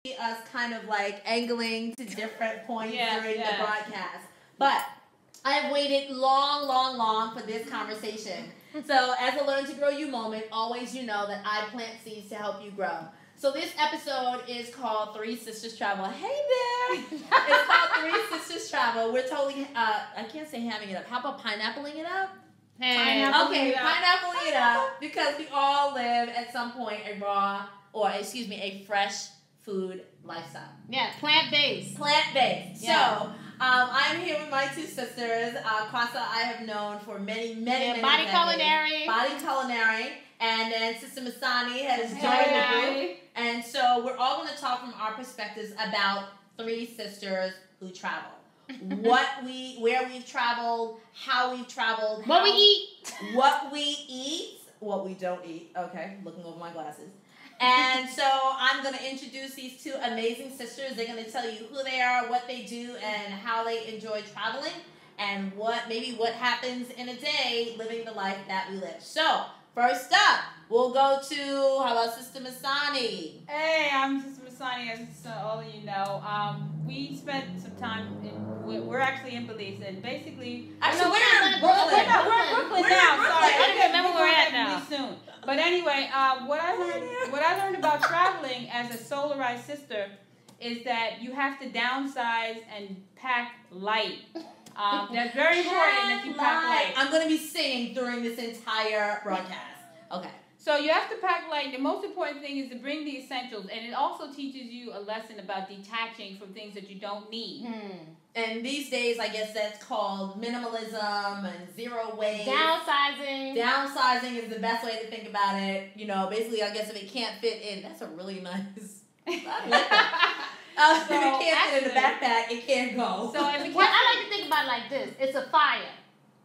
us kind of like angling to different points during the broadcast. But I have waited long for this conversation. So as a Learn to Grow You moment, always you know that I plant seeds to help you grow. So this episode is called Three Sisters Travel. Hey there! It's called Three Sisters Travel. We're totally, I can't say having it up. How about pineappling it up? Pineappling it up because we all live at some point a fresh food lifestyle. Yeah, plant-based. Plant-based. Yeah. So, I'm here with my two sisters. Croatia I have known for many Body-Culinary. Body-Culinary. And then Sister Masani has joined the group. And so we're all going to talk from our perspectives about three sisters who travel. Where we've traveled, how we've traveled, what we eat, what we don't eat. Okay, looking over my glasses. And so I'm going to introduce these two amazing sisters. They're going to tell you who they are, what they do, and how they enjoy traveling, and what happens in a day living the life that we live. So first up, we'll go to, how about Sister Masani? Hey, I'm Sister Masani, as all of you know. We spent some time we're actually in Belize, and basically, actually, we're in Brooklyn now. Sorry, I don't remember where we're at now. Soon. But anyway, what I learned about traveling as a solarized sister is that you have to downsize and pack light. That's very important that you pack light. I'm going to be singing during this entire broadcast. Okay. So you have to pack light. The most important thing is to bring the essentials, and it also teaches you a lesson about detaching from things that you don't need. And these days, I guess that's called minimalism and zero waste. Downsizing. Downsizing is the best way to think about it. You know, basically, I guess if it can't fit in, that's a really nice. I like that. If it can't fit in the backpack, it can't go. So I like to think about it like this: it's a fire.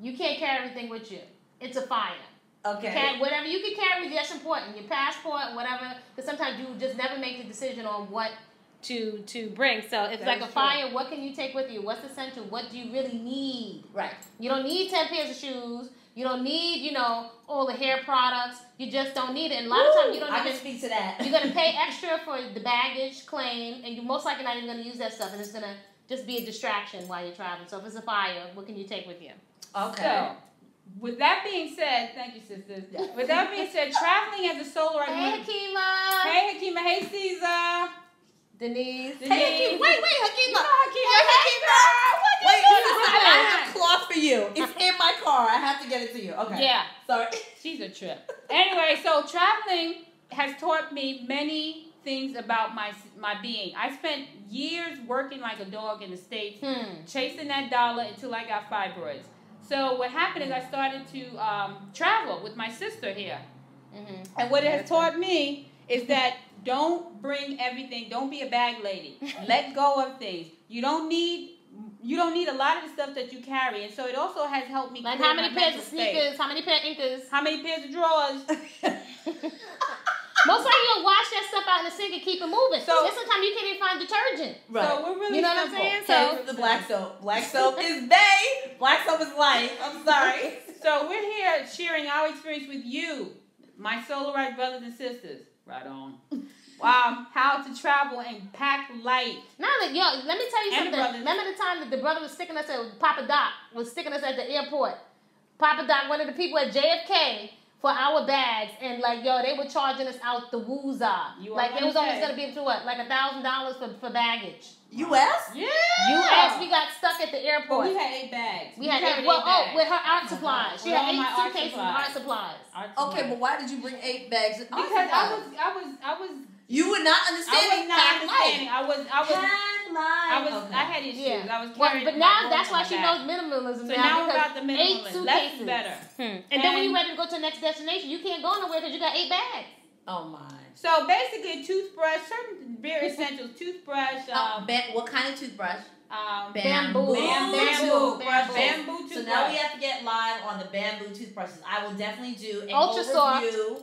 You can't carry everything with you. It's a fire. Okay. Whatever you can carry with you, that's important. Your passport, whatever. Because sometimes you just never make the decision on what to bring. So it's like a fire. What can you take with you? What's essential? What do you really need? Right. You don't need 10 pairs of shoes. You don't need, all the hair products. You just don't need it. And a lot of times you don't I can speak to that. You're going to pay extra for the baggage claim, and you're most likely not even going to use that stuff. And it's going to just be a distraction while you're traveling. So if it's a fire, what can you take with you? Okay. So, with that being said, thank you, sisters. Yeah. With that being said, traveling as a solo right Hey, Hakima. Hey, Hakima. Hey, Caesar. Denise. Hey, Hakima. Wait, Hakima. Hakima. Wait, I have cloth for you. It's in my car. I have to get it to you. Okay. Yeah. Sorry. She's a trip. Anyway, so traveling has taught me many things about my being. I spent years working like a dog in the States, chasing that dollar until I got fibroids. So what happened is I started to travel with my sister here. And what it has taught me is that don't bring everything. Don't be a bag lady. Let go of things. You don't need a lot of the stuff that you carry. And so it also has helped me. Like how many pairs of sneakers? How many pairs of inkers? How many pairs of drawers? Most likely you'll wash that stuff out in the sink and keep it moving. So sometimes you can't even find detergent. Right. So we're really what I'm saying? So the black soap. Black soap is bae. Black soap is life. I'm sorry. So we're here sharing our experience with you, my solo-ride brothers and sisters. Right on. How to travel and pack light. Now let me tell you something. Remember the time that the brother was sticking us at Papa Doc was sticking us at the airport? Papa Doc, one of the people at JFK. For our bags, and they were charging us out the woozah. It was almost gonna be up to what, like $1,000 for baggage. U.S. Yeah. U.S. We got stuck at the airport. But we had 8 bags. We had 8 bags. With her art supplies. She had 8 suitcases of art supplies. Okay, but why did you bring 8 bags? Because I was. You were not understanding. I had issues. Yeah. I was carrying but now that's why she knows minimalism. So now about the minimalism. 8 suitcases. Less is better. And then when you're ready to go to the next destination, you can't go nowhere because you got 8 bags. Oh my. So basically, a toothbrush, certain very essentials. Toothbrush. What kind of toothbrush? Bamboo toothbrush. So now we have to get live on the bamboo toothbrushes. I will definitely do a whole review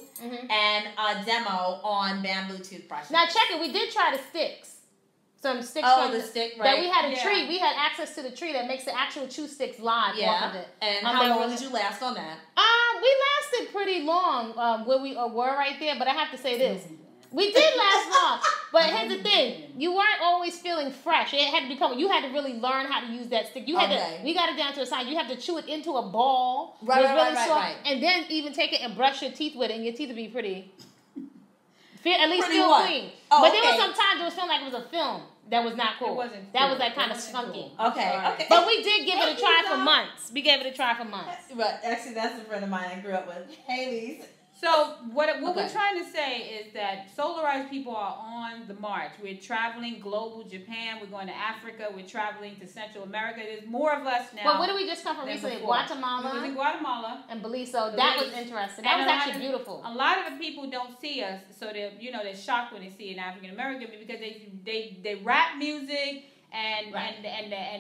and a demo on bamboo toothbrushes. Now check it. We did try the sticks. Some sticks the stick, right. That we had a tree. We had access to the tree that makes the actual chew sticks live off of it. And how long did you last on that? We lasted pretty long where we were right there. But I have to say this. We did last long. But here's the thing. You weren't always feeling fresh. It had to become, you had to really learn how to use that stick. You had to, we got it down to a science. You have to chew it into a ball. Right. And then even take it and brush your teeth with it, and your teeth would be pretty, at least feel clean. Oh, but there was some times it was feeling like it was a film. That was not cool. It wasn't. That was like kind of skunky. Cool. Okay. But we did give it a try for months. We gave it a try for months. But actually, that's a friend of mine I grew up with. Haley's. So what we're trying to say is that Solarized people are on the march. We're traveling global, Japan. We're going to Africa. We're traveling to Central America. There's more of us now. But where did we just come from recently? Guatemala. We was in Guatemala and Belize. So that was interesting. That was actually beautiful. A lot of the people don't see us, so they're shocked when they see an African American because they rap music and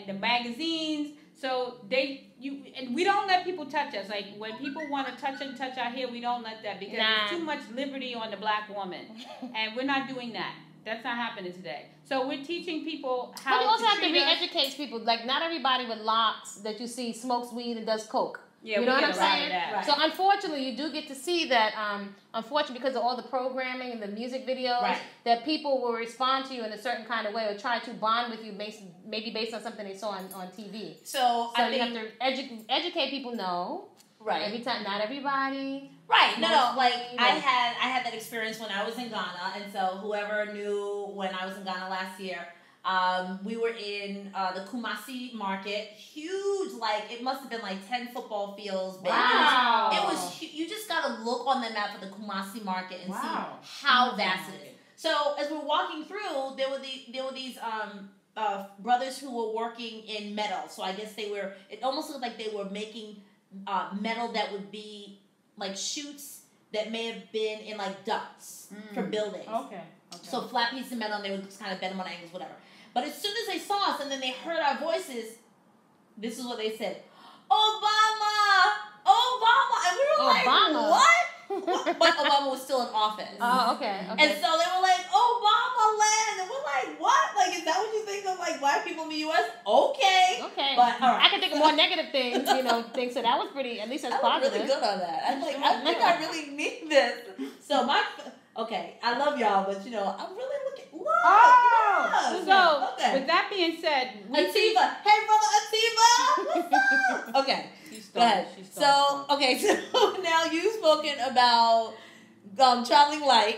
the magazines. So and we don't let people touch us. Like when people want to touch our hair, we don't let that because there's too much liberty on the black woman, and we're not doing that. That's not happening today. So we're teaching people how. But you also have to re-educate people. Like not everybody with locks that you see smokes weed and does coke. Yeah, you know what I'm saying? Right. So unfortunately, you do get to see that. Unfortunately, because of all the programming and the music videos, that people will respond to you in a certain kind of way or try to bond with you, maybe based on something they saw on TV. So I think you have to educate people. No, every time, not everybody. Right. No. Like I had that experience when I was in Ghana, and so whoever knew when I was in Ghana last year. We were in the Kumasi market, huge, like it must have been like 10 football fields big. Wow. It was you just gotta look on the map for the Kumasi market and see how vast it is. So as we're walking through, there were these brothers who were working in metal. So I guess it almost looked like they were making metal that would be like chutes that may have been in like ducts for buildings. Okay. So flat pieces of metal, and they would just kind of bend them on angles, whatever. But as soon as they saw us and then they heard our voices, this is what they said: Obama! And we were like, what? But Obama was still in office. Oh, okay. And so they were like, Obama land! And we're like, what? Like, is that what you think of, like, black people in the U.S.? Okay. But, all right. I can think of more negative things, things. So that was pretty, at least that's positive. I was really good on that. I'm like, I think I really need this. So I love y'all, but, I'm really looking, look. So, with that being said, Atiba. Hey, brother Atiba. What's up? Okay. Go ahead. So now you've spoken about traveling light.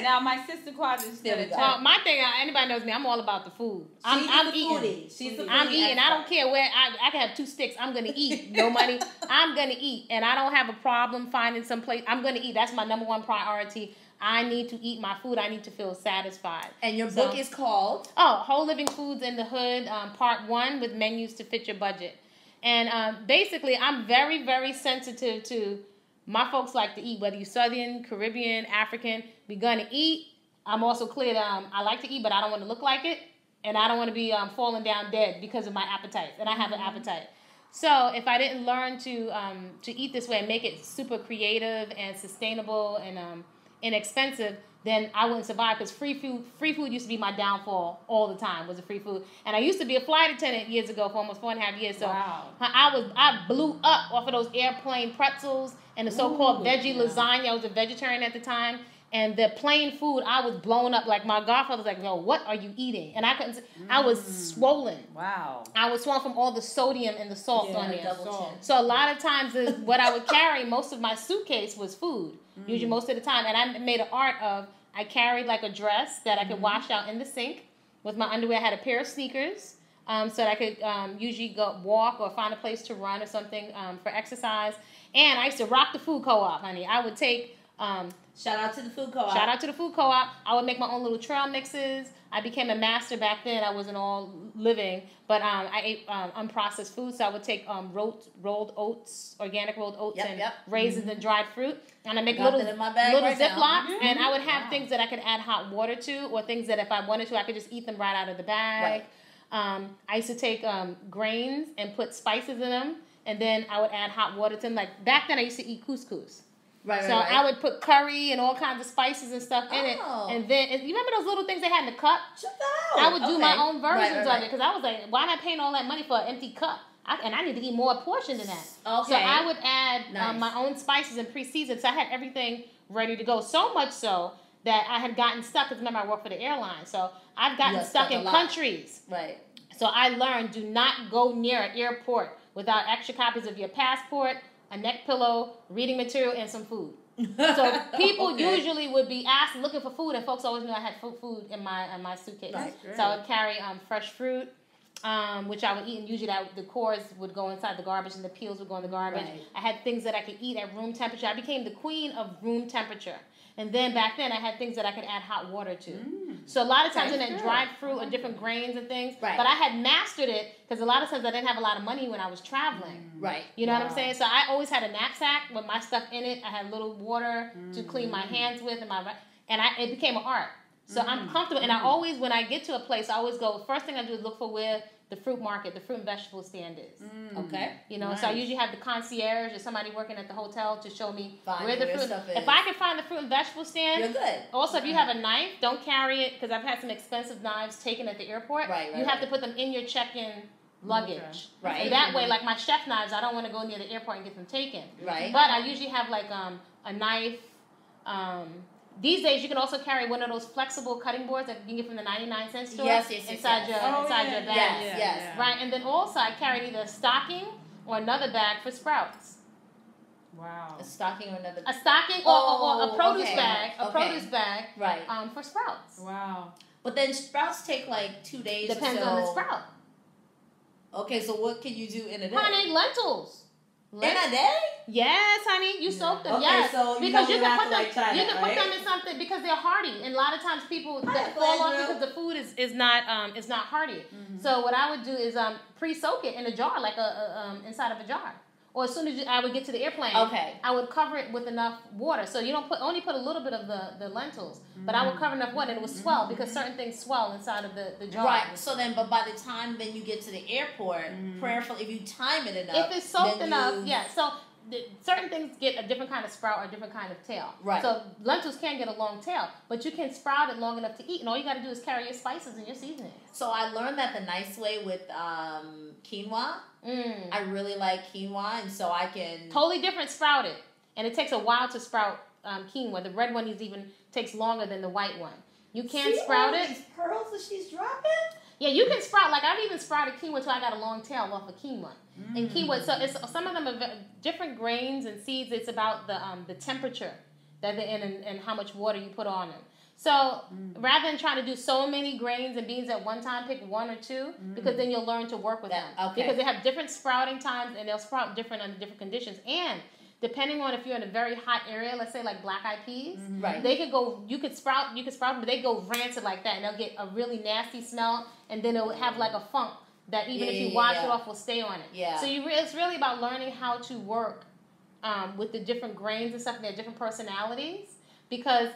Now my sister Quadra is there. My thing, anybody knows me, I'm all about the food. I'm eating. She's the foodie. I'm eating. I don't care where I can have 2 sticks. I'm gonna eat. No money. I'm gonna eat, and I don't have a problem finding some place. I'm gonna eat. That's my number one priority. I need to eat my food. I need to feel satisfied. And your book is called? Whole Living Foods in the Hood, Part 1 with menus to fit your budget. And basically, I'm very, very sensitive to my folks like to eat, whether you're Southern, Caribbean, African, we're going to eat. I'm also clear that I like to eat, but I don't want to look like it. And I don't want to be falling down dead because of my appetite. And I have an appetite. So if I didn't learn to eat this way and make it super creative and sustainable and inexpensive, then I wouldn't survive because free food used to be my downfall all the time, was the free food. And I used to be a flight attendant years ago for almost 4.5 years. So I blew up off of those airplane pretzels and the so-called veggie lasagna. I was a vegetarian at the time. And the plain food, I was blown up. Like my godfather was like, "No, what are you eating?" And I couldn't. I was swollen. Wow. I was swollen from all the sodium and the salt on there. So a lot of times, what I would carry, most of my suitcase was food. Usually, most of the time, and I made an art of. I carried like a dress that I could wash out in the sink with my underwear. I had a pair of sneakers so that I could usually go walk or find a place to run or something for exercise. And I used to rock the food co-op, honey. I would take. Shout out to the food co-op. Shout out to the food co-op. I would make my own little trail mixes. I became a master back then. I wasn't all living, but I ate unprocessed food. So I would take rolled oats, organic rolled oats, and raisins and dried fruit. And I make little Ziplocs. And I would have things that I could add hot water to, or things that if I wanted to, I could just eat them right out of the bag. Right. I used to take grains and put spices in them, and then I would add hot water to them. Like back then, I used to eat couscous. Right. I would put curry and all kinds of spices and stuff in it. And then, you remember those little things they had in the cup? Shut that I would do my own versions of it because I was like, why am I paying all that money for an empty cup? I need to eat more portion than that. Okay. So I would add my own spices and pre-seasoned. So I had everything ready to go. So much so that I had gotten stuck, because remember I work for the airline, so I've gotten stuck in countries. Right. So I learned, do not go near an airport without extra copies of your passport, a neck pillow, reading material, and some food. So people usually would be looking for food, and folks always knew I had food in my suitcase. Right. So I would carry fresh fruit, which I would eat, and usually the cores would go inside the garbage and the peels would go in the garbage. Right. I had things that I could eat at room temperature. I became the queen of room temperature. And then back then I had things that I could add hot water to. So a lot of times in that dried fruit or different grains and things. Right. But I had mastered it because a lot of times I didn't have a lot of money when I was traveling. Right. You know what I'm saying? So I always had a knapsack with my stuff in it. I had a little water to clean my hands with, and it became an art. So I'm comfortable, and I always, when I get to a place, I always go, first thing I do is look for where the fruit market, the fruit and vegetable stand is. Okay. You know, so I usually have the concierge or somebody working at the hotel to show me where the fruit stuff is. If I can find the fruit and vegetable stand, you're good. Also, if you have a knife, don't carry it, because I've had some expensive knives taken at the airport. Right. You have to put them in your check-in luggage. Okay. Right. And that way, like my chef knives, I don't want to go near the airport and get them taken. Right. But I usually have like a knife. These days, you can also carry one of those flexible cutting boards that you can get from the 99-cent store. Inside your bag. Yes. Right, and then also I carried either a stocking or another bag for sprouts. Wow. A stocking or another. A stocking or a produce bag. A produce bag. Right. For sprouts. Wow. But then sprouts take like 2 days. Depends on the sprout. Okay, so what can you do in a day? Honey, lentils. In a day? Yes, honey. You soak them. Okay, yes. So because you can put them. You can put them in something because they're hardy, and a lot of times people that fall off because the food is not hardy. So what I would do is pre-soak it in a jar, like inside of a jar. Or as soon as I would get to the airplane, I would cover it with enough water. So you don't only put a little bit of the lentils, but I would cover enough water, and it would swell because certain things swell inside of the jar. Right. So then, but by the time then you get to the airport, prayerfully, if you time it enough, if it's soaked enough, So certain things get a different kind of sprout or a different kind of tail. Right. So lentils can get a long tail, but you can sprout it long enough to eat, and all you got to do is carry your spices and your seasonings. So I learned that the nice way with quinoa. I really like quinoa, and so I can totally different sprouted, and it takes a while to sprout quinoa. The red one takes longer than the white one. You can't sprout it. These pearls that she's dropping. Yeah, you can sprout. Like I've even sprouted quinoa till I got a long tail off of quinoa. And quinoa, so it's some of them are different grains and seeds. It's about the temperature that they're in and how much water you put on them. So rather than trying to do so many grains and beans at one time, pick one or two, because then you'll learn to work with them. Okay. Because they have different sprouting times and they'll sprout different under different conditions. And depending on if you're in a very hot area, let's say like black-eyed peas, they could go. You could sprout them, but they go rancid like that, and they'll get a really nasty smell, and then it'll have like a funk that even if you wash it off will stay on it. Yeah. So it's really about learning how to work with the different grains and stuff, and their different personalities, because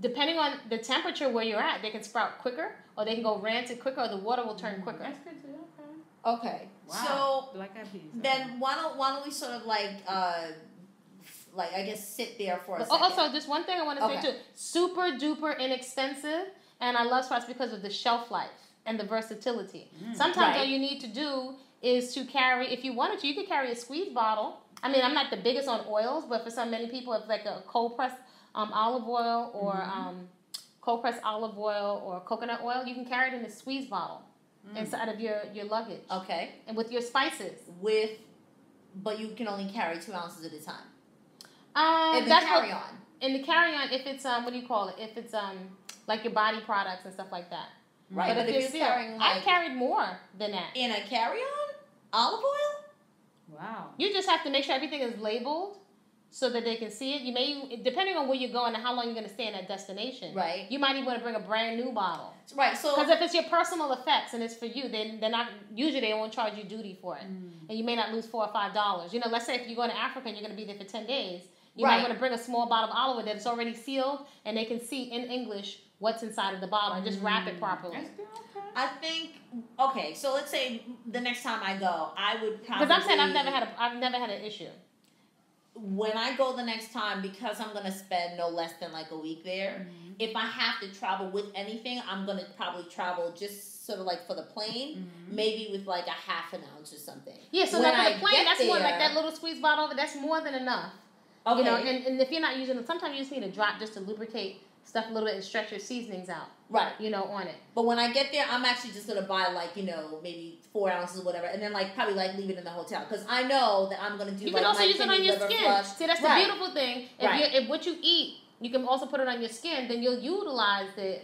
depending on the temperature where you're at, they can sprout quicker, or they can go rancid quicker, or the water will turn quicker. That's good too. Okay. Wow. So then why don't we sort of like I guess sit there for a second. Also, just one thing I want to say too: super duper inexpensive, and I love sprouts because of the shelf life and the versatility. Sometimes all you need to do is to carry, if you wanted to, you could carry a squeeze bottle. I mean, I'm not the biggest on oils, but for many people, it's like a cold pressed olive oil or cold pressed olive oil or coconut oil. You can carry it in a squeeze bottle inside of your luggage. Okay. And with your spices. But you can only carry 2 ounces at a time. In the carry-on. In the carry-on, if it's what do you call it? If it's like your body products and stuff like that. Right. But if you're carrying, I carried more than that. In a carry-on? Olive oil? Wow. You just have to make sure everything is labeled so that they can see it. You may, depending on where you're going and how long you're going to stay in that destination. Right. You might even want to bring a brand new bottle. Right. So because if it's your personal effects and it's for you, then they're not. Usually they won't charge you duty for it, and you may not lose $4 or $5. You know, let's say if you're going to Africa and you're going to be there for 10 days, you might want to bring a small bottle of olive oil that's already sealed, and they can see in English what's inside of the bottle and just wrap it properly. I think so let's say the next time I go, I would probably, because I'm saying I've never had an issue. When I go the next time, because I'm gonna spend no less than like a week there, if I have to travel with anything, I'm gonna probably travel just sort of like for the plane, maybe with like a half an ounce or something. Yeah, so like for the plane, that's more like that little squeeze bottle. That's more than enough. Okay. You know, and if you're not using it, sometimes you just need a drop just to lubricate stuff a little bit and stretch your seasonings out. Right. You know, on it. But when I get there, I'm actually just going to buy, like, you know, maybe 4 ounces or whatever, and then, like, probably, like, leave it in the hotel. Because I know that I'm going to do, you like, can also my use it on your skin. flush. See, that's the beautiful thing. If what you eat, you can also put it on your skin, then you'll utilize the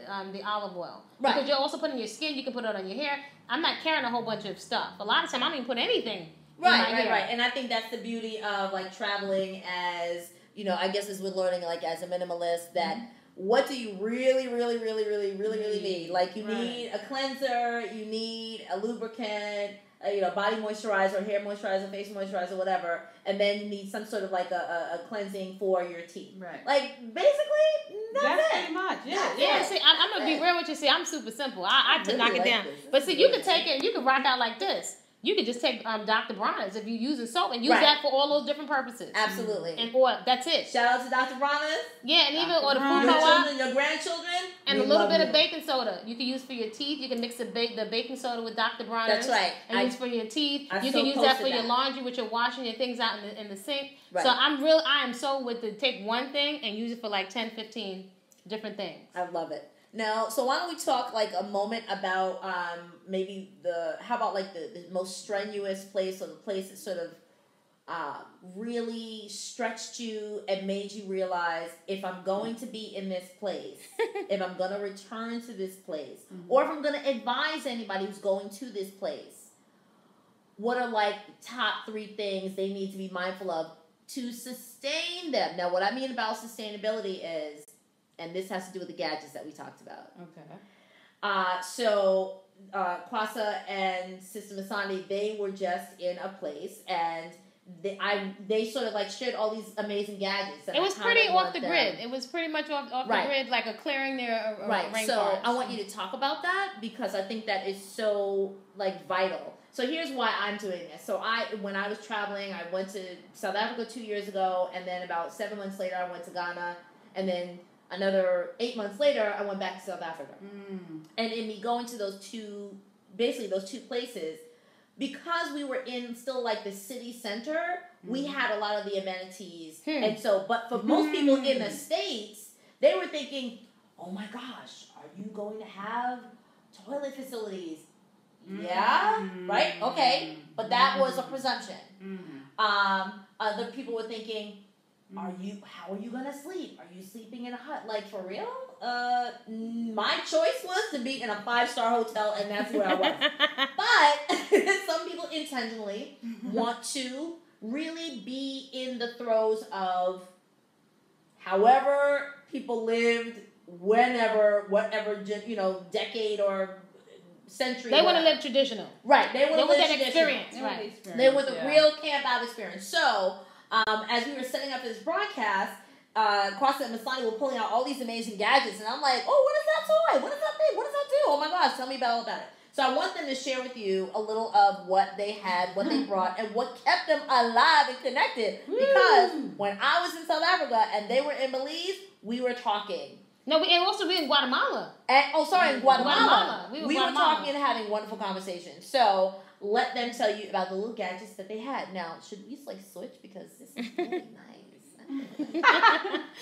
olive oil. Right. Because you'll also put it on your skin, you can put it on your hair. I'm not carrying a whole bunch of stuff. A lot of time, I don't even put anything Right. And I think that's the beauty of, like, traveling as, you know, I guess as we're learning, like, as a minimalist, that what do you really need? Like, you need a cleanser, you need a lubricant, you know, body moisturizer, hair moisturizer, face moisturizer, whatever, and then you need some sort of, like, a cleansing for your teeth. Right. Like, basically, that's it. Pretty much, See, I'm going to be real with you. See, I'm super simple. I really knock it down. But see, you can take it, you can rock out like this. You could just take Dr. Bronner's if you're using soap and use that for all those different purposes. Absolutely. And or that's it. Shout out to Dr. Bronner's. Yeah, and even or the food your co-op. children, your grandchildren. And a little bit of baking soda you can use for your teeth. You can mix the baking soda with Dr. Bronner's. That's right. And use for your teeth. You can use that for your laundry, which you're washing your things out in the sink. Right. So I am so with the take one thing and use it for like 10, 15 different things. I love it. Now, so why don't we talk like a moment about maybe how about like the most strenuous place, or the place that sort of really stretched you and made you realize, if I'm going to be in this place, if I'm going to return to this place, or if I'm going to advise anybody who's going to this place, what are like the top 3 things they need to be mindful of to sustain them? Now, what I mean about sustainability is, and this has to do with the gadgets that we talked about. Okay. So Kwasa and Sister Masani, they were just in a place, and they sort of like shared all these amazing gadgets. It was pretty off the grid. It was pretty much off the grid, like a clearing their rainforest. So I want you to talk about that, because I think that is so like vital. So here's why I'm doing this. So when I was traveling, I went to South Africa 2 years ago, and then about 7 months later, I went to Ghana, and then another 8 months later, I went back to South Africa. And in me going to those two places, because we were in still like the city center, we had a lot of the amenities. And so, but for most people in the States, they were thinking, oh my gosh, are you going to have toilet facilities? Yeah, right? Okay. But that was a presumption. Other people were thinking, how are you gonna sleep? Are you sleeping in a hut? Like, for real? My choice was to be in a 5-star hotel, and that's where I was. But some people intentionally want to really be in the throes of however people lived, whenever, whatever, decade or century. They want to live traditional. Right. They want that experience. Right. They want the real camp out experience. So, as we were setting up this broadcast, Kwasa and Masani were pulling out all these amazing gadgets, and I'm like, oh, what is that toy? What is that thing? What does that do? Oh my gosh, tell me all about it. So I want them to share with you a little of what they had, what they brought, and what kept them alive and connected. Because when I was in South Africa and they were in Belize, we were talking. No, we also be in Guatemala. In Guatemala. We were talking and having wonderful conversations. So let them tell you about the little gadgets that they had. Now, should we switch, because this is really nice.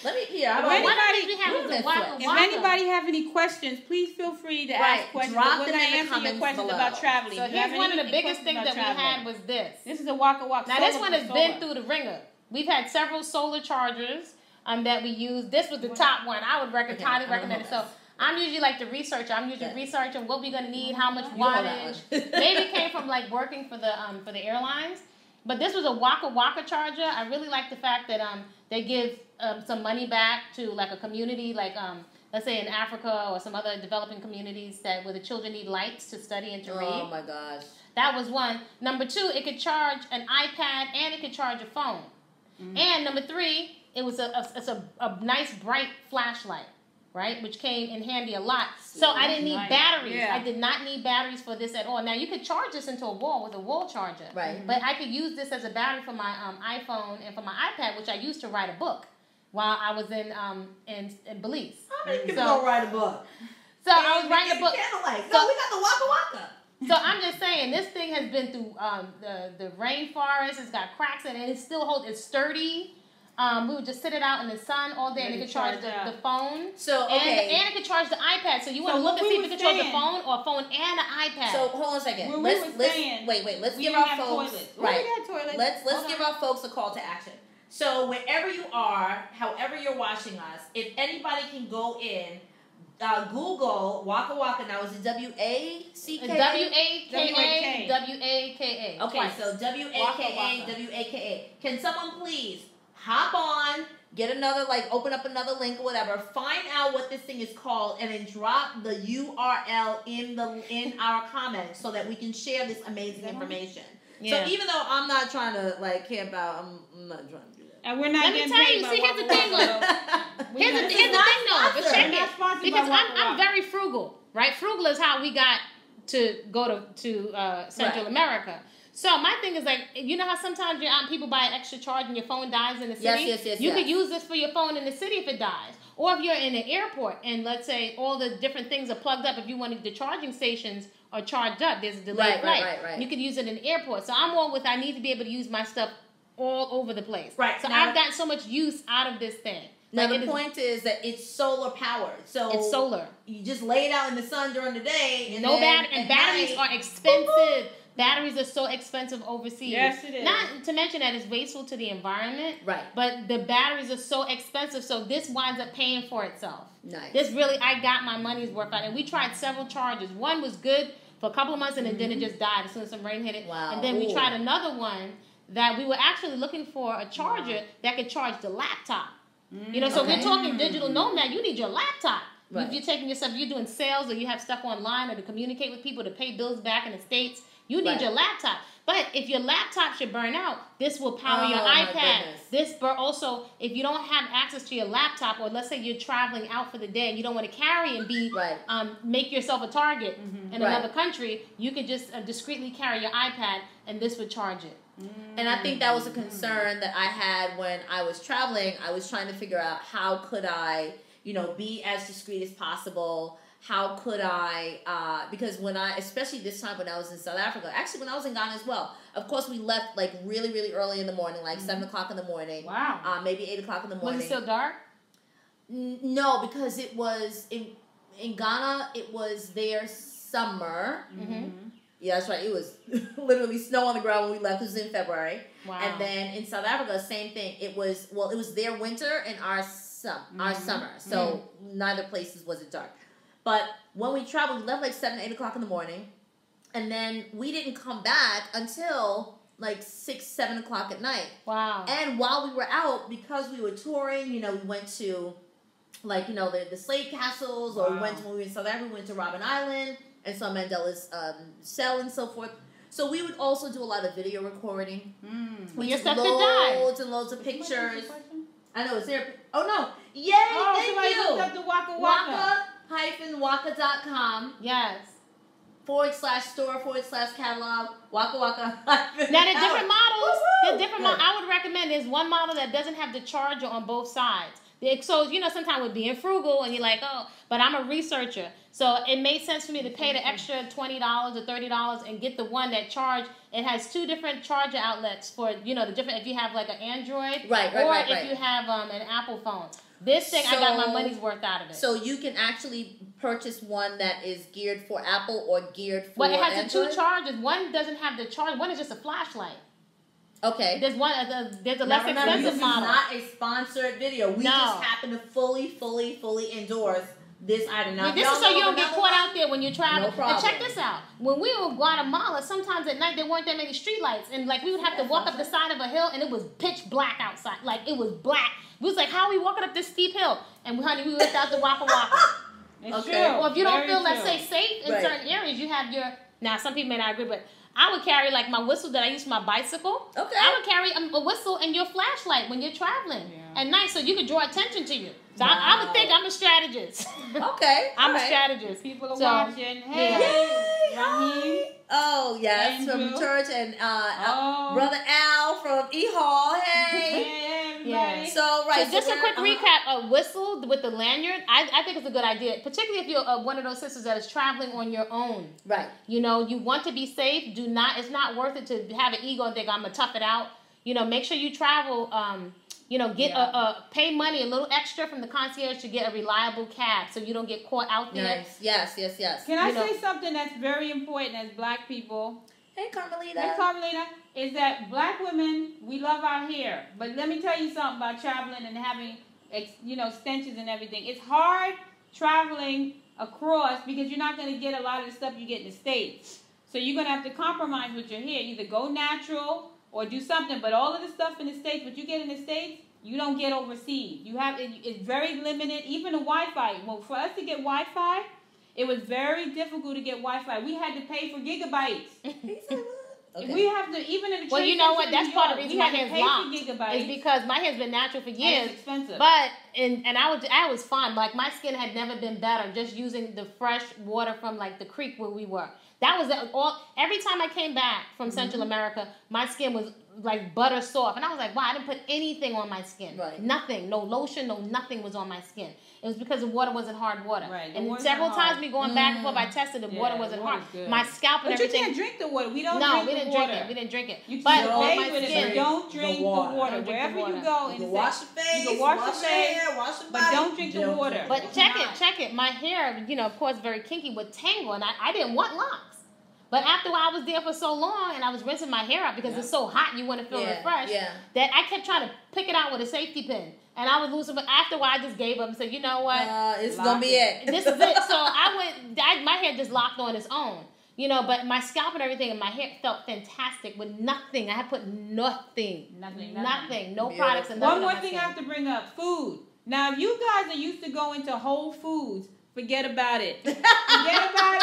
Let me hear. If anybody have any questions, please feel free to ask questions. We're going to answer your questions about traveling. So here's one of the biggest things that we had was this. This is a Waka Waka. Now this one has been through the ringer. We've had several solar chargers that we use. This was the top one. I would highly recommend it. So I'm usually like the researcher. I'm usually researching what we're gonna need, how much wattage. Maybe it came from like working for the airlines. But this was a Waka Waka charger. I really like the fact that they give some money back to like a community, like let's say in Africa or some other developing communities where the children need lights to study and to read. Oh my gosh. That was one. Number 2, it could charge an iPad and it could charge a phone. And number 3, it was a nice bright flashlight, right? Which came in handy a lot. So I didn't need batteries. Yeah. I did not need batteries for this at all. Now you could charge this into a wall with a wall charger. Right. But I could use this as a battery for my iPhone and for my iPad, which I used to write a book while I was in Belize. How many people don't write a book? So I was writing a book. No, we got the Waka Waka. So I'm just saying, this thing has been through the rainforest. It's got cracks in it. It still holds. It's sturdy. We would just sit it out in the sun all day, and it could charge the phone. So, okay. And it could charge the iPad. So you want to look and see if it can charge the phone or a phone and an iPad. So hold on a second. Let's give our folks Let's give our folks a call to action. So wherever you are, however you're watching us, if anybody can go in, Google Waka Waka. Now is it WACKA? WAKA. Okay, so WAKA. Can someone please hop on, get another, open up another link or whatever, find out what this thing is called, and then drop the URL in our comments so that we can share this amazing information. Yeah. So even though I'm not trying to camp out, I'm not trying to do that. And we're not Let me tell you. See, here's the thing, though. Here's the thing, though. But check it, because I'm very frugal, right? Frugal is how we got to go to Central America. So my thing is you know how sometimes people buy an extra charge and your phone dies in the city? Yes. You could use this for your phone in the city if it dies. Or if you're in an airport and let's say all the different things are plugged up, if you wanted the charging stations are charged up, there's a delayed flight. Right. You could use it in an airport. So I'm all with I need to be able to use my stuff all over the place. Right. So I've gotten so much use out of this thing. Now the point is that it's solar powered. So it's solar. You just lay it out in the sun during the day. And batteries are expensive. Batteries are so expensive overseas. Yes, it is. Not to mention that it's wasteful to the environment. Right. But the batteries are so expensive, so this winds up paying for itself. Nice. This really, I got my money's worth out. And we tried several chargers. One was good for a couple of months, and then it just died as soon as some rain hit it. Wow. And then we tried another one that we were actually looking for a charger that could charge the laptop. So we're talking digital nomad. You need your laptop. Right. If you're taking yourself, you're doing sales or you have stuff online or to communicate with people, to pay bills back in the States, you need your laptop. But if your laptop should burn out, this will power your iPad. Also, if you don't have access to your laptop, or let's say you're traveling out for the day and you don't want to carry and be make yourself a target in another country, you could just discreetly carry your iPad and this would charge it. And I think that was a concern that I had when I was traveling. I was trying to figure out how could I, be as discreet as possible. How could I, because especially this time when I was in South Africa, actually when I was in Ghana as well, of course we left really, really early in the morning, 7 o'clock in the morning. Wow. Maybe 8 o'clock in the morning. Was it still dark? No, because it was, in Ghana, it was their summer. Mm-hmm. Yeah, that's right. It was literally snow on the ground when we left. It was in February. Wow. And then in South Africa, same thing. It was their winter and our summer. So neither places was it dark. But when we traveled, we left 7, 8 o'clock in the morning. And then we didn't come back until 6, 7 o'clock at night. Wow. And while we were out, because we were touring, we went to the slave castles, or when we were in South Africa, we went to Robben Island and saw Mandela's cell and so forth. So we would also do a lot of video recording. We took loads and loads of pictures. I know, it's there. Oh, no. Yay, thank you. Looked up the Waka Waka. Waka.com. Yes. /store/catalog. Waka Waka. Now, the different models. I would recommend there's one model that doesn't have the charger on both sides. So, sometimes we're being frugal and you're like, but I'm a researcher. So it made sense for me to pay the extra $20 or $30 and get the one that it has 2 different charger outlets for, the different, if you have an Android if you have an Apple phone. This thing, I got my money's worth out of it. So you can actually purchase one that is geared for Apple or geared for Well, it has Android? the 2 chargers. One doesn't have the charge. One is just a flashlight. Okay. There's a less expensive model. This is not a sponsored video. We just happen to fully endorse this item. Now, this is so you don't get caught out there when you're traveling. No problem. And check this out. When we were in Guatemala, sometimes at night there weren't that many street lights. And we would have to walk up the side of a hill and it was pitch black outside. It was black. We was how are we walking up this steep hill? And we went out the Waka Waka. Okay. Or if you don't feel, let's say, safe in certain areas, you have now some people may not agree, but I would carry my whistle that I use for my bicycle. Okay. I would carry a whistle and your flashlight when you're traveling at night so you can draw attention to you. So I would think I'm a strategist. Okay. I'm a strategist. People are watching. Hey. Yay. Oh, yes. Andrew. From church and Brother Al from E-Hall. Hey. Yeah. So, So just a quick recap. A whistle with the lanyard, I think it's a good idea, particularly if you're one of those sisters that is traveling on your own. Right. You want to be safe. It's not worth it to have an ego and think I'm going to tough it out. Make sure you travel, get pay money a little extra from the concierge to get a reliable cab so you don't get caught out there. Nice. Yes. Can I say something that's very important as black people? Hey, Carmelita. Is that black women, we love our hair. But let me tell you something about traveling and having, extensions and everything. It's hard traveling across because you're not going to get a lot of the stuff you get in the States. So you're going to have to compromise with your hair. Either go natural or do something. But all of the stuff in the States, what you get in the States, you don't get overseas. It's very limited. Even the Wi-Fi. Well, for us to get Wi-Fi, it was very difficult to get Wi-Fi. We had to pay for gigabytes. Okay. We have to, even in the you know what? That's part of the reason my hair's locked. It's because my hair's been natural for years. And it's expensive. But I was fine. Like my skin had never been better just using the fresh water from like the creek where we were. That was every time I came back from Central America, my skin was like butter soft. And I was like, wow, I didn't put anything on my skin. Right. Nothing. No lotion, nothing was on my skin. It was because the water wasn't hard water. Right. And several times me going back and forth, I tested the water wasn't hard. My scalp and everything. But you can't drink the water. We didn't drink it. You but on my skin, don't drink the water. Wherever you go, you can wash your face, you can wash your hair, wash your body, but don't drink the water. But check it. My hair, of course, very kinky, would tangle, and I didn't want locks. But after I was there for so long and I was rinsing my hair out because it's so hot, you want to feel refreshed, that I kept trying to pick it out with a safety pin. And I was losing, but after a while I just gave up and said, you know what? It's going to be it. This is it. So my hair just locked on its own. But my scalp and everything and my hair felt fantastic with nothing. I had put nothing. No products and nothing. One more thing I have to bring up, food. Now, if you guys are used to going to Whole Foods, forget about it. Forget about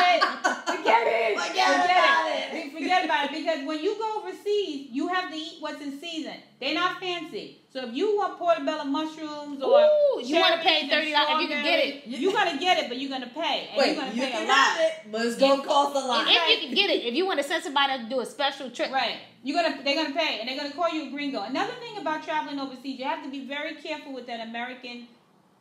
it. Because when you go overseas, you have to eat what's in season. They're not fancy. So if you want portobello mushrooms or you want to pay $30 if you can get it. You're going to get it, but you're going to pay. And Wait, you're going to pay can a lot. Have it, but it's going to cost a lot. If you can get it, if you want to send somebody to do a special trip. Right. They're going to pay, and they're going to call you a gringo. Another thing about traveling overseas, you have to be very careful with that American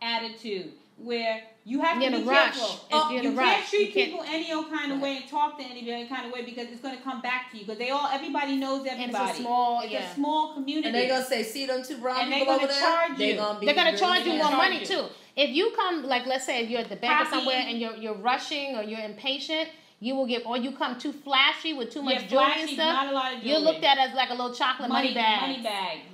attitude. Where you have to be careful. You can't treat people any old kind of way and talk to anybody kind of way because it's going to come back to you. Because everybody knows everybody. It's a small community. And they're going to say, see them two brown people over there? And they're going to charge you more money too. If you come, like let's say if you're at the bank or somewhere and you're rushing or you're impatient, you will get, or you come too flashy with too much jewelry and stuff. Not a lot of jewelry. You're looked at as like a little chocolate money bag.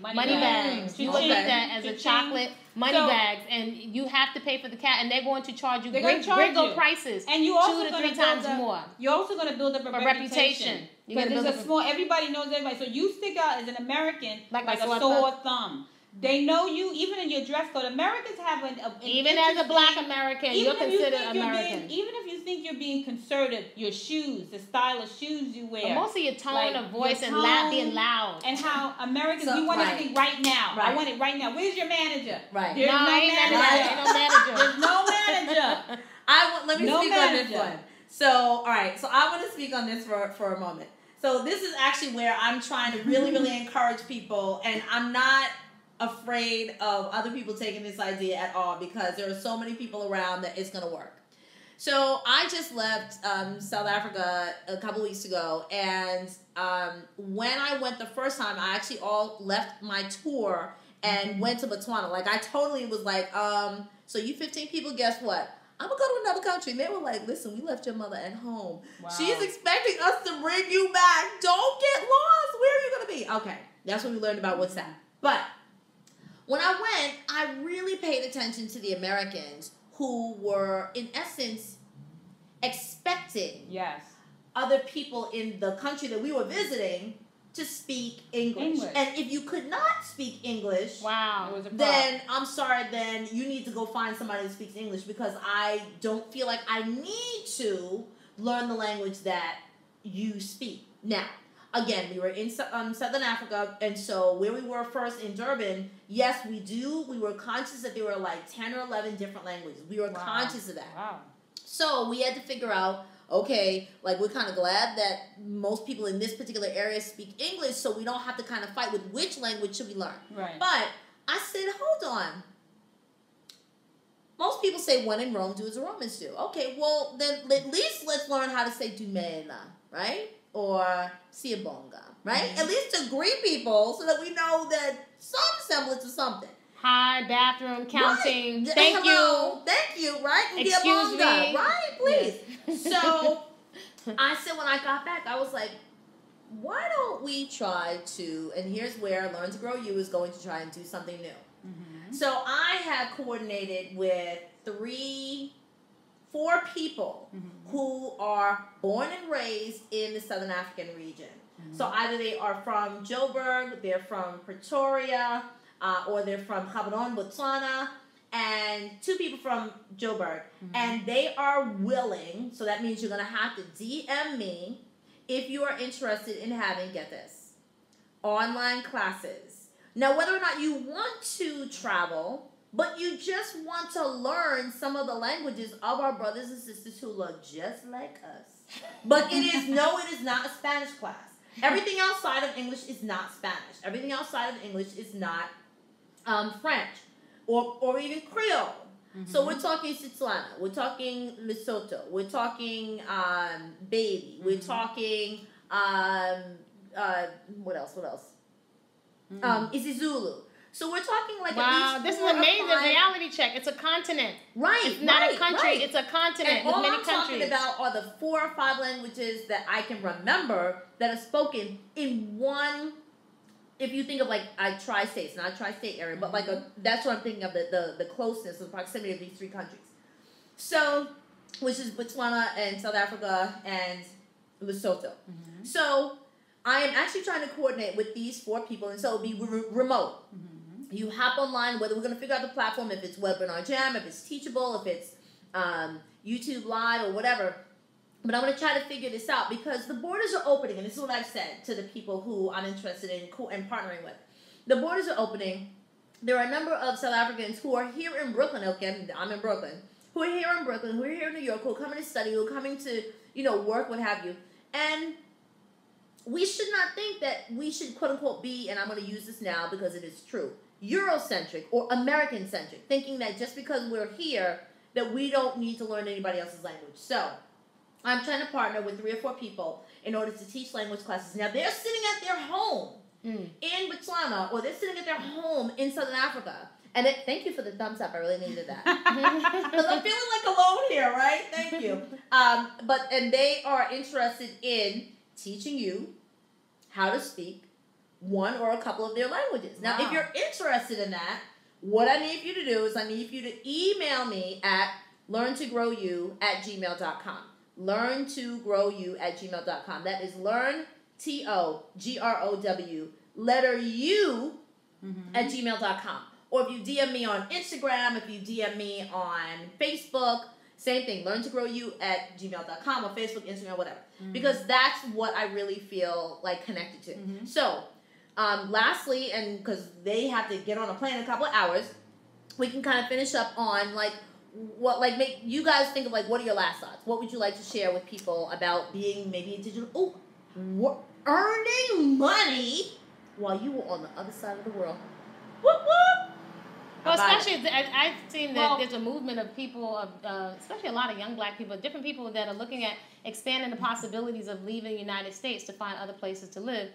Money bags. You look at that as a chocolate money bags, and you have to pay for the cat, and they're going to charge you gringo prices, and you also 2 to 3 times more. You're also going to build up a reputation. Because there's a small. Everybody knows everybody, so you stick out as an American like a sore thumb. They know you, even in your dress code. Americans have even as a black American, you're considered American. Even if you think you're being conservative, your shoes, the style of shoes you wear. But most of your tone of voice and being loud. And how Americans, we want everything right now. Right. I want it right now. Where's your manager? Right. There's no manager. There's no manager. Let me speak on this one. So, all right. So I want to speak on this for a moment. So this is actually where I'm trying to really, really encourage people, and I'm not afraid of other people taking this idea at all because there are so many people around that it's going to work. So I just left South Africa a couple weeks ago, and when I went the first time, I actually left my tour and went to Botswana. Like I totally was like, so you 15 people, guess what? I'm going to go to another country. And they were like, listen, we left your mother at home. Wow. She's expecting us to bring you back. Don't get lost. Where are you going to be? Okay, that's what we learned about WhatsApp. But when I went, I really paid attention to the Americans who were, in essence, expecting other people in the country that we were visiting to speak English. And if you could not speak English, then I'm sorry, then you need to go find somebody that speaks English because I don't feel like I need to learn the language that you speak. Now, again, we were in Southern Africa, and so where we were first in Durban, yes, we were conscious that there were like 10 or 11 different languages. We were conscious of that. Wow. So we had to figure out, okay, like we're kind of glad that most people in this particular area speak English, so we don't have to kind of fight with which language should we learn. Right. But I said, hold on. most people say when in Rome, do as the Romans do. Okay, well, then at least let's learn how to say dumela, right? Or siabonga, right? At least to greet people so that we know that some semblance of something. Hi, bathroom, counting, right. Thank you, right? Excuse me. Right, please. Yes. So, I said when I got back, I was like, why don't we try to, and here's where Learn to Grow You is going to try and do something new. So I have coordinated with 4 people who are born and raised in the Southern African region. So either they are from Joburg, they're from Pretoria, or they're from Gaborone, Botswana, and 2 people from Joburg. And they are willing, so that means you're going to have to DM me if you are interested in having, get this, online classes. Now, whether or not you want to travel, but you just want to learn some of the languages of our brothers and sisters who look just like us. But it is not a Spanish class. Everything outside of English is not Spanish. Everything outside of English is not French or even Creole. So we're talking Setswana, we're talking Lesotho, we're talking Baby, we're talking what else? isiZulu. So we're talking like wow, at least this is amazing. Reality check. It's a continent. Right. It's not a country. Right. It's a continent with many countries. All I'm talking about are the 4 or 5 languages that I can remember that are spoken in one. If you think of like tri-states, not a tri-state area, but like that's what I'm thinking of, the closeness, the proximity of these 3 countries. So, which is Botswana and South Africa and Lesotho. So, I am actually trying to coordinate with these 4 people, and so it'll be remote. You hop online, whether we're going to figure out the platform, if it's Webinar Jam, if it's Teachable, if it's YouTube Live or whatever. But I'm going to try to figure this out because the borders are opening, and this is what I've said to the people who I'm interested in and partnering with. The borders are opening. There are a number of South Africans who are here in Brooklyn, okay, I'm in Brooklyn, who are here in Brooklyn, who are here in New York, who are coming to study, who are coming to, work, what have you. And we should not think that we should, quote unquote, be, and I'm going to use this now because it is true, Eurocentric or American-centric, thinking that just because we're here, that we don't need to learn anybody else's language. So, I'm trying to partner with 3 or 4 people in order to teach language classes. Now, they're sitting at their home in Botswana, or they're sitting at their home in Southern Africa. And thank you for the thumbs up. I really needed that. Because I'm feeling like alone here, right? Thank you. And they are interested in teaching you how to speak one or a couple of their languages. Now, if you're interested in that, what I need you to do is I need you to email me at learntogrowyou@gmail.com. learntogrowyou@gmail.com. That is learn, TOGROW, letter U at gmail.com. Or if you DM me on Instagram, if you DM me on Facebook, same thing, learntogrowyou@gmail.com or Facebook, Instagram, whatever. Because that's what I really feel like connected to. So, lastly, and because they have to get on a plane in a couple of hours, we can kind of finish up on make you guys think of what are your last thoughts? What would you like to share with people about being maybe a digital, earning money while you were on the other side of the world? Whoop whoop. Well, especially I've seen that there's a movement of people, especially a lot of young Black people, different people that are looking at expanding the possibilities of leaving the United States to find other places to live.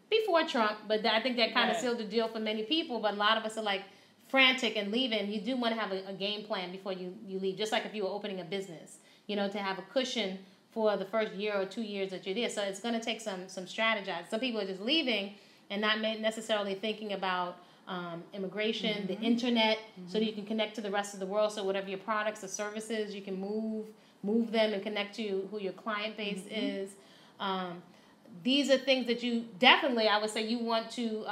Before Trump, but I think that kind of sealed the deal for many people. But a lot of us are frantic and leaving. You do want to have a game plan before you leave, just like if you were opening a business, to have a cushion for the first year or 2 years that you're there. So it's going to take some strategizing. Some people are just leaving and not necessarily thinking about immigration, the internet, so that you can connect to the rest of the world. So whatever your products or services, you can move them and connect to who your client base is. These are things that you definitely, I would say, you want to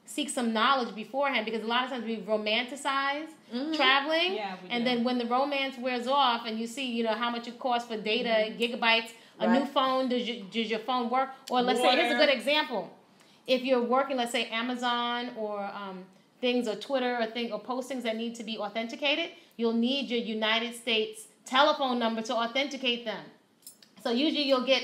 seek some knowledge beforehand, because a lot of times we romanticize traveling, and then when the romance wears off and you see, how much it costs for data, gigabytes, a new phone, does your phone work? Or let's say, here's a good example. If you're working, let's say Amazon or things or Twitter or postings that need to be authenticated, you'll need your United States telephone number to authenticate them. So usually you'll get,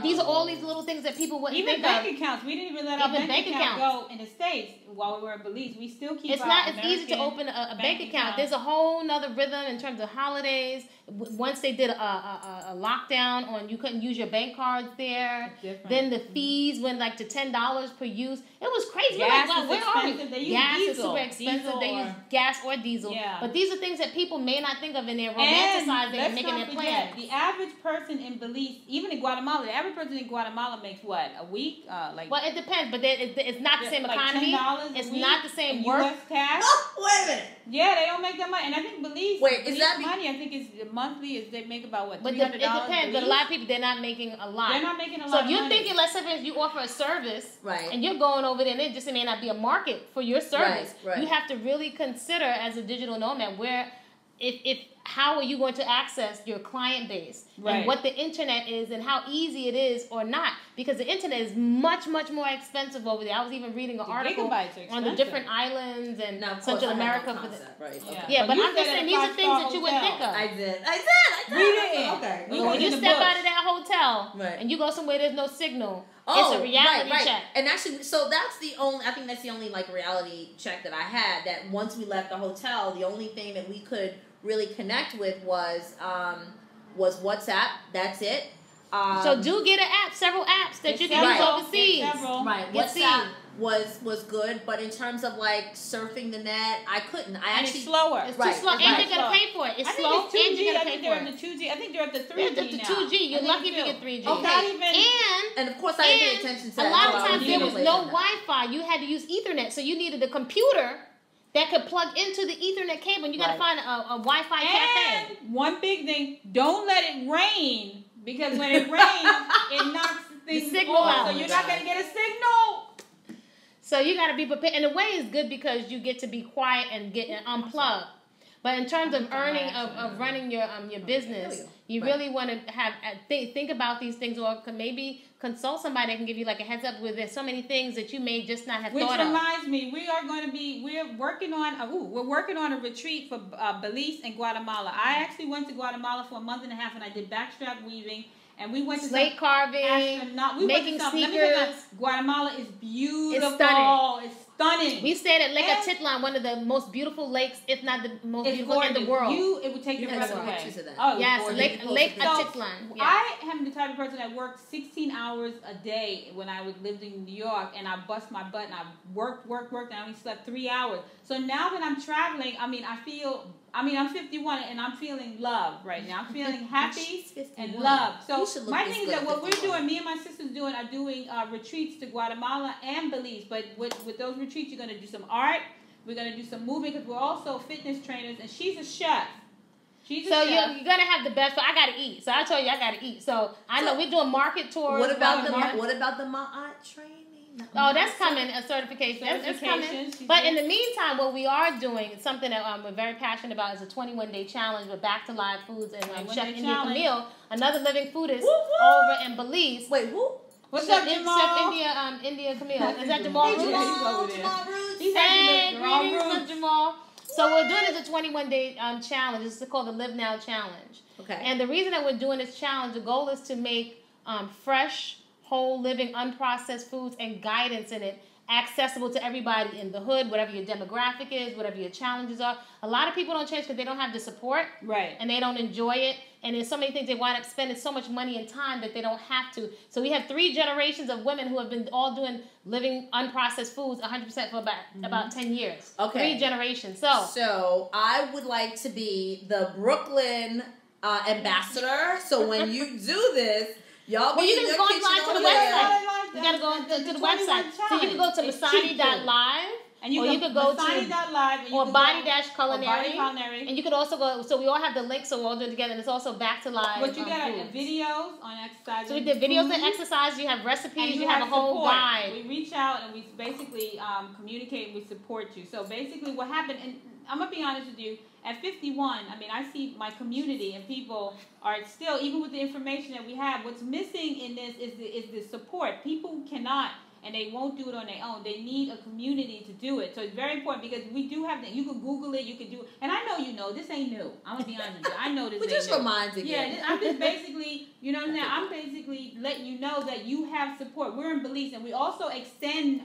these are all these little things that people wouldn't think of. Even bank accounts. We didn't even let our bank account go in the States while we were in Belize. We still keep It's not as easy to open a bank account. There's a whole nother rhythm in terms of holidays. Once they did a lockdown on you couldn't use your bank cards there. Then the fees went like to $10 per use. It was crazy. Gas like, is expensive. They use gas diesel. is super expensive. They use gas or diesel. Yeah. But these are things that people may not think of in their romanticizing and making their plans. The average person in Belize, even in Guatemala, the average person in Guatemala makes what, a week? Well, it depends, but it's not the same economy. It's not the same work. US cash. Oh, wait a minute. Yeah, they don't make that money, and I think Belize. Wait, is that money? I think it's monthly. Is they make about what? $300. But it depends. But a lot of people they're not making a lot. They're not making a lot. So if you're thinking, let's say you offer a service, and you're going over there, and it just may not be a market for your service. You have to really consider as a digital nomad where. If how are you going to access your client base and what the internet is and how easy it is or not, because the internet is much more expensive over there. I was even reading an article on the different islands and Central America. Yeah, but I'm just saying these are things that you wouldn't think of. I did. We didn't. Okay. When you step out of that hotel and you go somewhere there's no signal, it's a reality check. And actually, so that's the only. I think that's the only like reality check that I had. That once we left the hotel, the only thing that we could really connect with was WhatsApp. That's it. So do get an app, several apps that you can use overseas. WhatsApp was good, but in terms of like surfing the net, I couldn't. It's slower. It's too slow, and you're gonna pay for it. It's slow, and you're gonna pay for it. I think they're up to 2G. I think they're up to 3G now. They're up to 2G. You're lucky if you get 3G. Okay. And of course, I didn't pay attention to that. A lot of times there was no Wi-Fi. You had to use Ethernet, so you needed a computer that could plug into the Ethernet cable, and you got to find a Wi-Fi cafe. And one big thing, don't let it rain, because when it rains, it knocks things off, so you're not going to get a signal. So you got to be prepared. And the way is good because you get to be quiet and get unplugged. But in terms of running your business, you really want to have think about these things, or maybe consult somebody that can give you like a heads up with there's so many things that you may just not have thought of. Which reminds me, we're working on a retreat for Belize and Guatemala. I actually went to Guatemala for a month and a half, and I did backstrap weaving. And we went to slate carving, making sneakers. Guatemala is beautiful. It's stunning. We stayed at Lake Atitlan, one of the most beautiful lakes, if not the most beautiful in the world. It would take your breath away. Oh, yes, Lake Atitlan. Yeah. I am the type of person that worked 16 hours a day when I lived in New York, and I bust my butt, and I worked, and I only slept 3 hours. So now that I'm traveling, I'm 51, and I'm feeling love right now. I'm feeling happy and love. So my thing is that what we're doing, me and my sister's doing, are doing retreats to Guatemala and Belize. But with those retreats, you're going to do some art. We're going to do some moving, because we're also fitness trainers, and she's a chef. You're going to have the best. So I got to eat. So I told you I got to eat. So I know we're doing market tours. What about the Ma'at training? Oh, that's coming, a certification. That's coming. But in the meantime, what we are doing, something that we're very passionate about, is a 21-day challenge with Back to Live Foods and Chef India Camille, another living foodist over in Belize. Wait, who? What's up, Jamal? Chef India Camille. Is that Jamal Roots? Jamal Roots. Hey, greetings, Jamal. So we're doing is a 21-day challenge. It's called the Live Now Challenge. Okay. And the reason that we're doing this challenge, the goal is to make fresh, whole living, unprocessed foods and guidance in it accessible to everybody in the hood, whatever your demographic is, whatever your challenges are. A lot of people don't change because they don't have the support, and they don't enjoy it, and there's so many things they wind up spending so much money and time that they don't have to. So we have 3 generations of women who have been all doing living unprocessed foods 100% for about 10 years. Okay. 3 generations. So I would like to be the Brooklyn ambassador. So when you do this, y'all you can go online to the website. You gotta go to the website. So you can go to Masani.live, and you can go to Masani.live or Body-Culinary. And you can also go. So we all have the links, so we're all doing it together. And it's also Back to Live. But you got videos on exercise. So we did videos on exercise. You have recipes. You have a whole guide. We reach out and we basically communicate and we support you. So basically, what happened, and I'm gonna be honest with you. At 51, I see my community and people are still, even with the information that we have, what's missing in this is the support. People cannot and they won't do it on their own. They need a community to do it. So it's very important because we do have that. You can Google it. You can do it. And I know you know. This ain't new. I'm going to be honest with you. I know this ain't new. Just reminding you. Yeah, I'm just basically, you know what I'm saying? I'm basically letting you know that you have support. We're in Belize, and we also extend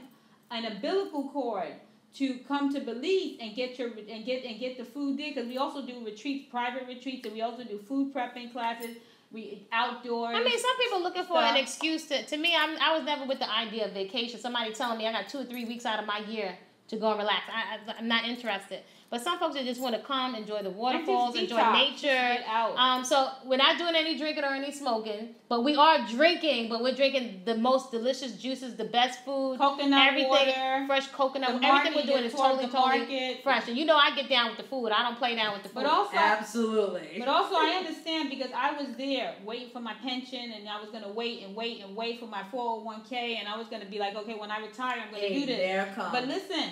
an umbilical cord to come to Belize and get the food there, because we also do retreats, private retreats, and we also do food prepping classes. We outdoors. I mean, some people looking for an excuse to me. I was never with the idea of vacation. Somebody telling me I got 2 or 3 weeks out of my year to go and relax. I'm not interested. But some folks that just want to come, enjoy the waterfalls, enjoy nature. Get out. So we're not doing any drinking or any smoking, but we are drinking. But we're drinking the most delicious juices, the best food, coconut everything, water, fresh coconut. Everything we're doing is totally fresh. And you know I get down with the food. I don't play down with the food. But also, absolutely. But also, I understand because I was there waiting for my pension, and I was going to wait for my 401k, and I was going to be like, okay, when I retire, I'm going to do this. There comes. But listen.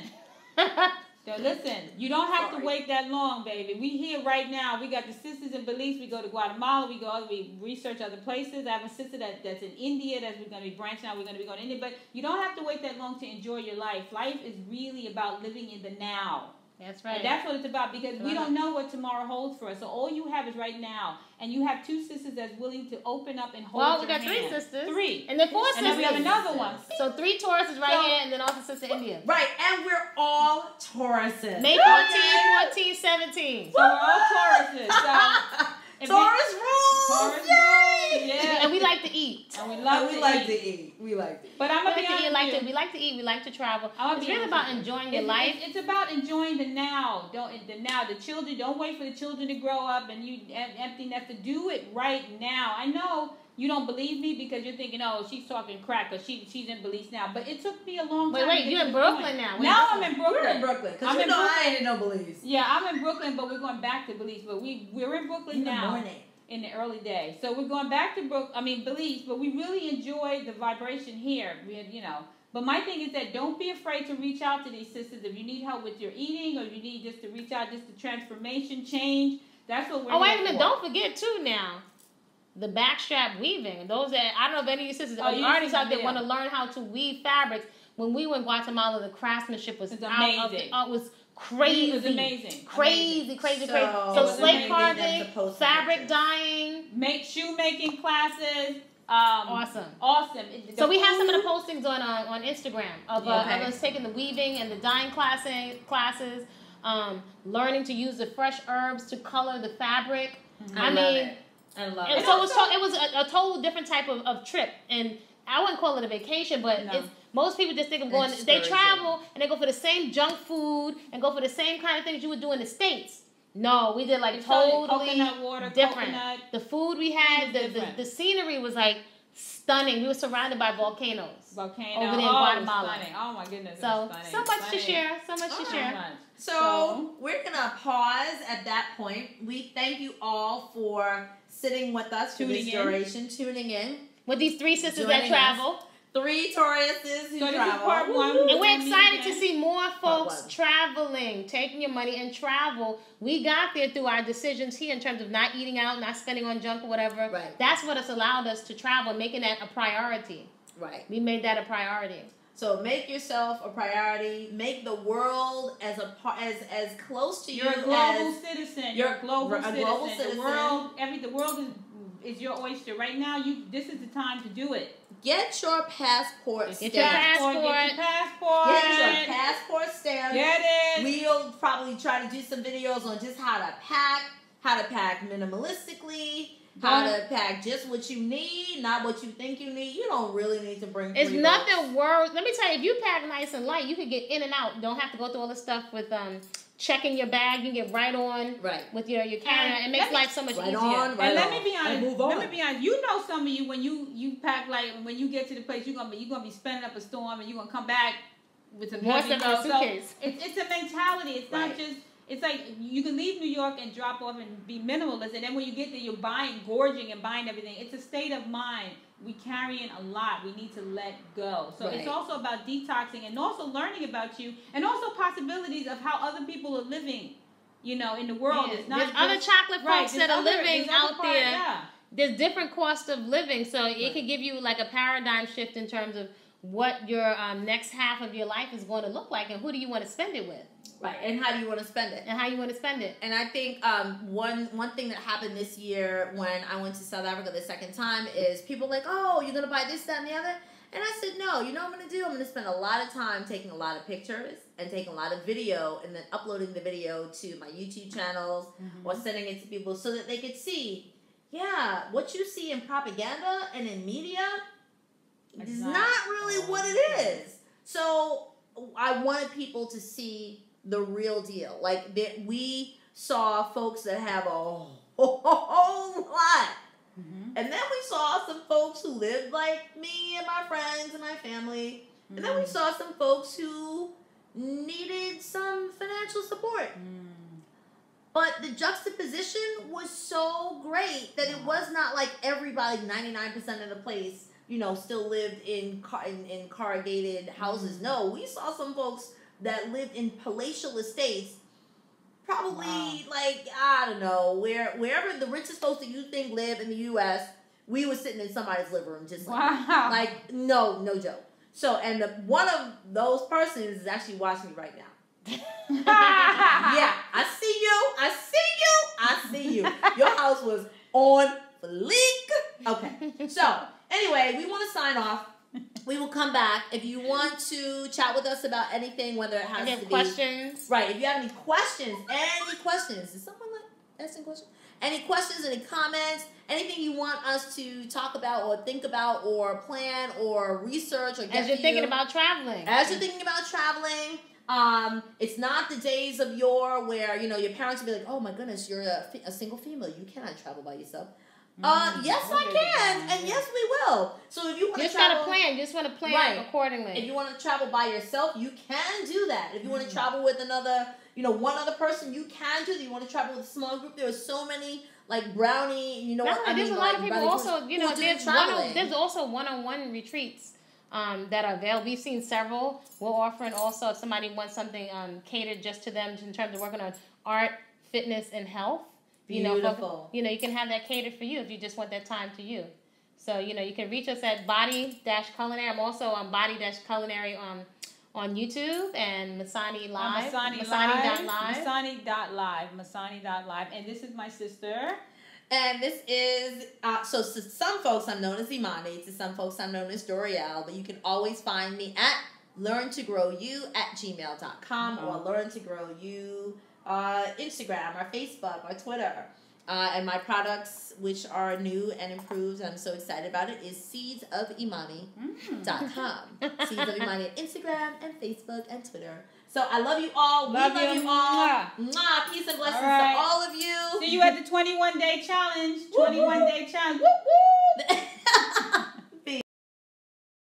So listen, you don't have to wait that long, baby. We here right now. We got the sisters in Belize. We go to Guatemala. We research other places. I have a sister that's in India that we're going to be branching out. We're going to be going to India. But you don't have to wait that long to enjoy your life. Life is really about living in the now. That's right. And that's what it's about, because we don't know what tomorrow holds for us. So all you have is right now. And you have 2 sisters that's willing to open up and hold your hand. Well, we got 3 sisters. 3. And then 4 sisters. And then we have another one. So 3 Tauruses here, and then also Sister India. Right, and we're all Tauruses. May 14, 17. So we're all Tauruses. So Taurus rules! Taurus Yay! rules! Yeah. And we like to eat. And we like love to eat. We like to eat. But I'm going to be honest with you. We like to eat. We like to travel. It's really about enjoying your life. It's about enjoying the now. The children. Don't wait for the children to grow up and you empty nester. Do it right now. I know you don't believe me because you're thinking, oh, she's talking crack because she's in Belize now. But it took me a long time. Wait, you're in Brooklyn now. Now I'm in Brooklyn. You're in Brooklyn. Because you know I ain't in no Belize. Yeah, I'm in Brooklyn, but we're going back to Belize. But we're in Brooklyn now. In the morning. In the early days. So we're going back to Belize, but we really enjoy the vibration here. But my thing is that don't be afraid to reach out to these sisters. If you need help with your eating, or you need just to reach out, just the transformation, change, that's what we're here wait a minute. for. Don't forget, too, now, the backstrap weaving. Those that, I don't know if any of you sisters, artists out there want to learn how to weave fabrics. When we were in Guatemala, the craftsmanship was amazing. Was crazy. It was amazing. Crazy. So slate carving, fabric dyeing. Shoemaking classes. Awesome. So we have some of the postings on Instagram of us taking the weaving and the dyeing classes, learning to use the fresh herbs to color the fabric. Mm-hmm. I love it. So it was a total different type of trip, and I wouldn't call it a vacation, but most people just think of going. They travel and they go for the same junk food and go for the same kind of things you would do in the States. No, we did totally coconut water, different. Coconut. The food we had, the scenery was stunning. We were surrounded by volcanoes. Over there in Guatemala. Stunning. Oh my goodness. So much to share. So we're gonna pause at that point. We thank you all for sitting with us for this duration, tuning in. With these 3 sisters that travel. 3 Tauruses who travel. This is part 1. And we're excited to see more folks traveling, taking your money and travel. We got there through our decisions here in terms of not eating out, not spending on junk or whatever. Right. That's what has allowed us to travel, making that a priority. Right. We made that a priority. So make yourself a priority. Make the world as close to you as... You're a global citizen. You're a global citizen. The world is your oyster. Right now, this is the time to do it. Get your passport stamped. Get your passport. Get your passport stamped. Get it. We'll probably try to do some videos on just how to pack minimalistically, how to pack just what you need, not what you think you need. You don't really need to bring. It's nothing worse. Let me tell you, if you pack nice and light, you can get in and out. You don't have to go through all the stuff with checking your bag. You get right on with your carry-on. It makes life so much easier. Let me be honest. You know, some of you when you pack when you get to the place, you're gonna be spending up a storm, and you're gonna come back with some heavy load. So it's a mentality. It's not just. It's like you can leave New York and drop off and be minimalist, and then when you get there, you're gorging and buying everything. It's a state of mind. We carrying a lot. We need to let go. So it's also about detoxing and also learning about you, and also possibilities of how other people are living. In the world. It's not other chocolate folks that are living out there. Yeah. There's different costs of living, so it could give you a paradigm shift in terms of what your next half of your life is going to look like, and who do you want to spend it with. Right, and how do you want to spend it? And how you want to spend it. And I think one thing that happened this year when I went to South Africa the second time is people like, oh, you're going to buy this, that, and the other? And I said, no, you know what I'm going to do? I'm going to spend a lot of time taking a lot of pictures and taking a lot of video and then uploading the video to my YouTube channels or sending it to people so that they could see, yeah, what you see in propaganda and in media is not really what it is. So I wanted people to see the real deal. Like, that we saw folks that have a whole lot. And then we saw some folks who lived like me and my friends and my family. And then we saw some folks who needed some financial support. But the juxtaposition was so great that it was not like everybody, 99% of the place, you know, still lived in corrugated houses. No, we saw some folks that lived in palatial estates, probably like, I don't know, wherever the richest folks that you think live in the U.S., we were sitting in somebody's living room, just like no joke. So, and one of those persons is actually watching me right now. Yeah, I see you. Your house was on fleek. Okay, so anyway, we want to sign off. We will come back. If you want to chat with us about anything, whether it has to be questions, right? If you have any questions, is someone like asking questions? Any questions? Any comments? Anything you want us to talk about or think about or plan or research or get as you're thinking about traveling. As you're thinking about traveling, it's not the days of yore where you know your parents will be like, "Oh my goodness, you're a single female. You cannot travel by yourself." Yes, I can, and yes, we will. So if you want to travel, just want to plan accordingly. If you want to travel by yourself, you can do that. If you want to travel with another, one other person, you can do that. You want to travel with a small group. There are so many like Brownie. There's a lot of people also. There's also one-on-one retreats that are available. We've seen several. We're offering also if somebody wants something catered just to them in terms of working on art, fitness, and health. Beautiful. You can have that catered for you if you just want that time to you. So, you can reach us at Body-Culinary. I'm also on Body-Culinary on YouTube and Masani Live. Masani.live. And this is my sister. And this is, so to some folks I'm known as Imani. To some folks I'm known as Dorielle. But you can always find me at learntogrowyou@gmail.com or learntogrowyou Instagram or Facebook or Twitter. And my products, which are new and improved, I'm so excited about it, is seedsofimani.com. Seeds of Imani at Instagram and Facebook and Twitter. So I love you all. We love you all. Mwah. Peace and blessings to all of you. See you at the 21-day challenge. 21-day challenge. Woo, woo.